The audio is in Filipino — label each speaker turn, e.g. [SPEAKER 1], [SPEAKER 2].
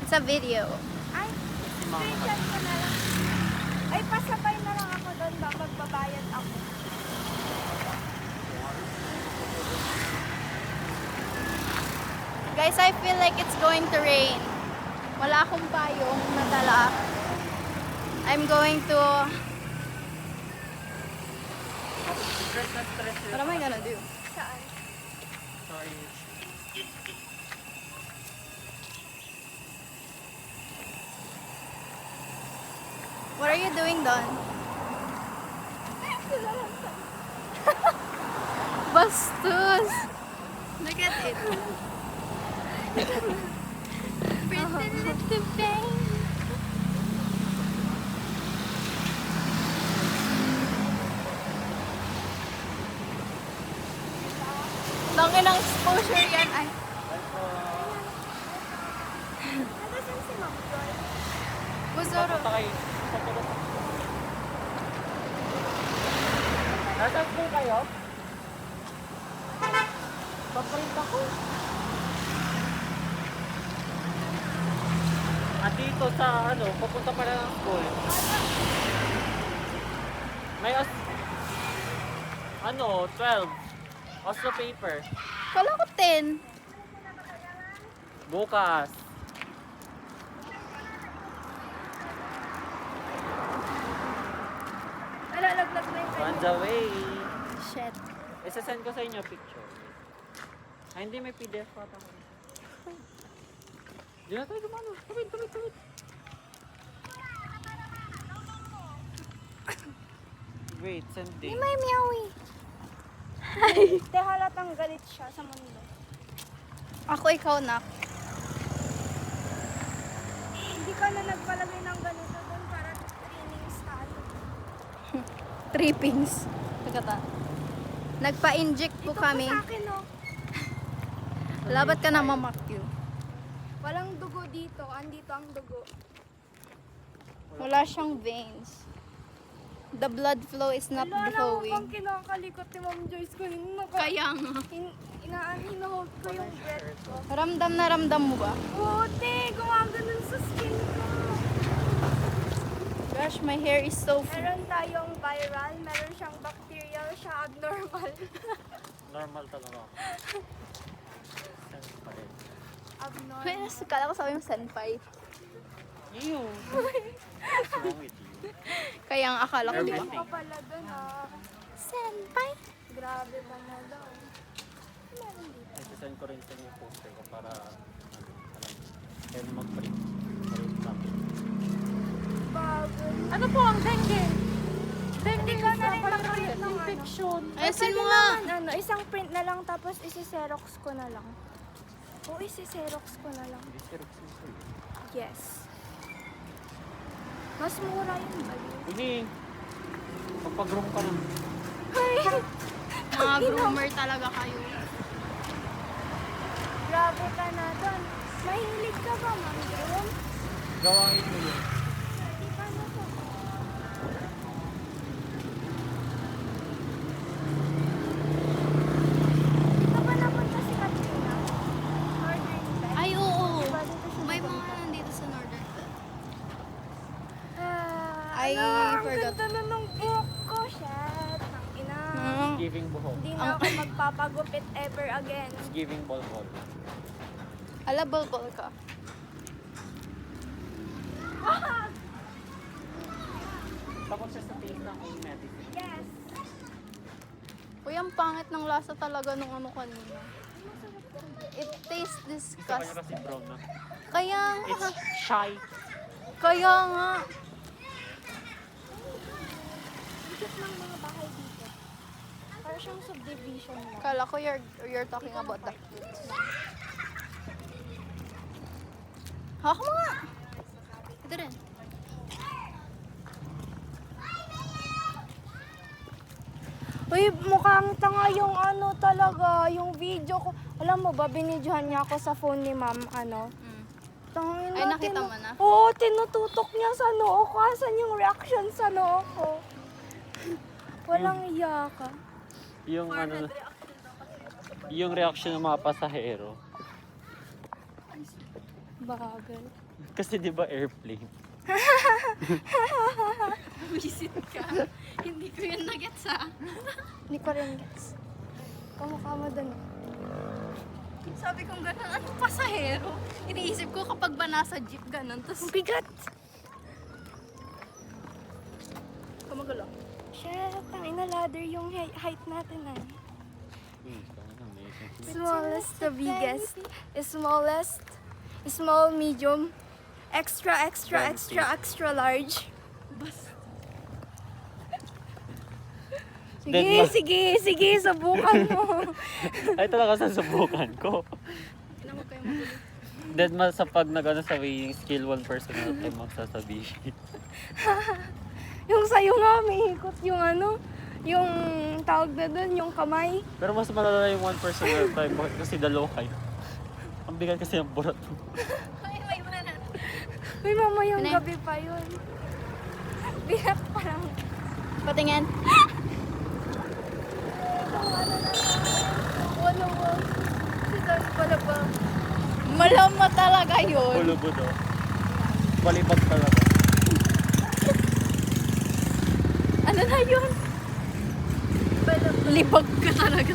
[SPEAKER 1] It's a video.
[SPEAKER 2] Ay, screenshot ko na lang. Ay, pasabay na lang ako doon ba? Magbabayad ako.
[SPEAKER 1] Guys, I feel like it's going to rain. Wala akong payong nadala. I'm going to...
[SPEAKER 3] Stress na stress yun.
[SPEAKER 1] What am I gonna do?
[SPEAKER 2] Saan?
[SPEAKER 3] Sorry.
[SPEAKER 1] What are you doing, Don? Bastos! Look at it. Pretty little thing. Laki ng exposure yan. Ay,
[SPEAKER 2] Nagasan si Ma'am Joy?
[SPEAKER 1] Buzoro.
[SPEAKER 3] Papunta kayo. Papunta. Nasaan po kayo? Paprint ako. At dito sa ano, papunta pala ng school. May 12. Oslo paper.
[SPEAKER 1] Kala ko 10.
[SPEAKER 3] Bukas.
[SPEAKER 2] Nalalaglag na yung
[SPEAKER 3] On the way.
[SPEAKER 1] Shit.
[SPEAKER 3] Isasend ko sa inyo picture. Ay, hindi may PDF pa ako. Di na tayo dumano. Tumid. Wait, sending.
[SPEAKER 1] May meowie.
[SPEAKER 2] Te, halatang galit siya sa mundo.
[SPEAKER 1] Ako, ikaw na.
[SPEAKER 2] Hindi ka na nagpalagay ng ganito doon para training style.
[SPEAKER 1] Trippings. Teka. Nagpa-inject po
[SPEAKER 2] Ito
[SPEAKER 1] kami.
[SPEAKER 2] pa sa akin, oh.
[SPEAKER 1] Labat ka na mamakyu.
[SPEAKER 2] Walang dugo dito. Andito ang dugo.
[SPEAKER 1] Wala siyang veins. The blood flow is not
[SPEAKER 2] Wala na ako
[SPEAKER 1] flowing.
[SPEAKER 2] pang kinakalikot ni Ma'am Joyce ko.
[SPEAKER 1] Kaya nga.
[SPEAKER 2] Hinahold ko yung breath ko.
[SPEAKER 1] Ramdam na ramdam mo ba?
[SPEAKER 2] Puti, gumaganon sa skin ko.
[SPEAKER 1] Gosh, my hair is so
[SPEAKER 2] Meron tayong viral, meron siyang bacterial, siya abnormal.
[SPEAKER 3] Normal talaga. Send pa rin.
[SPEAKER 2] Abnormal.
[SPEAKER 1] Kala ko sabi mo senpai.
[SPEAKER 3] Ew. What's wrong with you?
[SPEAKER 1] Kaya ang akala ko, di ba?
[SPEAKER 2] Meron ka pala dun, ah.
[SPEAKER 1] Senpai?
[SPEAKER 2] Grabe ka na daw. Meron dito.
[SPEAKER 3] Isasend ko rin sa inyo poster ko para alam. Kaya na mag-print. Print natin.
[SPEAKER 2] Bago.
[SPEAKER 4] Ano po ang dengue?
[SPEAKER 2] Hindi ka na rin mag-print ng ano.
[SPEAKER 4] Infection.
[SPEAKER 1] Ayusin mo
[SPEAKER 2] Pwede
[SPEAKER 1] nga.
[SPEAKER 2] naman, ano, isang print na lang tapos isi-xerox ko na lang. O isi-xerox ko na lang.
[SPEAKER 3] Hindi sir, sir.
[SPEAKER 2] Yes. Mas mura yung bali.
[SPEAKER 3] Hindi. Magpag-room ka na.
[SPEAKER 1] Mga groomer talaga kayo.
[SPEAKER 2] Grabe ka na doon. Mahilig ka ba, Ma'am Groom?
[SPEAKER 3] Gawain mo yun.
[SPEAKER 2] Hindi ka na to. Dito ba napunta si Katrina? Northern Pet?
[SPEAKER 1] Ay, oo.
[SPEAKER 2] Diba dito siya
[SPEAKER 1] May mga
[SPEAKER 2] napunta?
[SPEAKER 1] nandito sa Northern Pet.
[SPEAKER 2] Ay,
[SPEAKER 1] I
[SPEAKER 2] ang
[SPEAKER 1] forgot.
[SPEAKER 2] ganda na ng buhok ko, shit. Tangina.
[SPEAKER 3] Giving buhok.
[SPEAKER 2] Hindi na ako magpapagupit ever again.
[SPEAKER 3] Giving ball.
[SPEAKER 1] Alabal-bal ka.
[SPEAKER 3] Tapos siya sa taste ng own medicine.
[SPEAKER 2] Yes.
[SPEAKER 1] Uy, ang pangit ng lasa talaga nung ano kanina. It tastes
[SPEAKER 3] Gusto ko niya
[SPEAKER 1] disgusting.
[SPEAKER 3] kasi brown na.
[SPEAKER 1] Kaya nga.
[SPEAKER 3] It's shy.
[SPEAKER 1] Kaya nga.
[SPEAKER 2] Ikot ng mga bahay dito. Para siyang subdivision lang.
[SPEAKER 1] Kala ko you're talking about the fruits. Haka mo nga. Ito rin.
[SPEAKER 2] Uy, mukhang tanga yung ano talaga, yung video ko. Alam mo ba, binidyohan niya ako sa phone ni ma'am, ano.
[SPEAKER 1] Mm.
[SPEAKER 2] Tangin
[SPEAKER 1] Ay, nakita mo na?
[SPEAKER 2] Oo, tinututok niya sa noo ko. Asan yung reaction sa noo ko? Walang iya ka.
[SPEAKER 3] Yung ano, yung reaction ng mga pasahero.
[SPEAKER 2] Bagal.
[SPEAKER 3] Kasi di ba airplane?
[SPEAKER 1] Visit ka. Hindi ko yun nagets ha.
[SPEAKER 2] Hindi ko rin gets. Kamukha mo dun.
[SPEAKER 1] Sabi kong gano'n, ano pasahero? Iniisip ko kapag ba nasa jeep gano'n, tapos
[SPEAKER 2] Ang bigat!
[SPEAKER 1] kumagalo.
[SPEAKER 2] Shit, tangina ladder yung height natin ah.
[SPEAKER 3] Hmm,
[SPEAKER 2] Smallest to biggest. Smallest. Small, medium. Extra, extra, extra, extra large. Sige,
[SPEAKER 3] Then,
[SPEAKER 2] sige, sige, subukan mo.
[SPEAKER 3] Ay talaga sa subukan ko.
[SPEAKER 1] Tinamag kayo magulo.
[SPEAKER 3] Then sa pag nag-ano sa weighing skill, one person at a time magsasabihin.
[SPEAKER 2] Yung sa'yo nga, may ikot yung ano, yung tawag na dun, yung kamay.
[SPEAKER 3] Pero mas malala yung one person at a time kasi dalawa kayo. Ang bigat kasi ng burat mo.
[SPEAKER 1] Ay, may muna na.
[SPEAKER 2] Uy, mamayang
[SPEAKER 1] Ano?
[SPEAKER 2] gabi pa yun. Bigat pa lang.
[SPEAKER 1] Patingin.
[SPEAKER 2] Wala mo. Si Dad pala ba?
[SPEAKER 1] Malama talaga yun.
[SPEAKER 3] Pulubo daw. Palibag talaga.
[SPEAKER 1] Ano na yun? Libag ka talaga.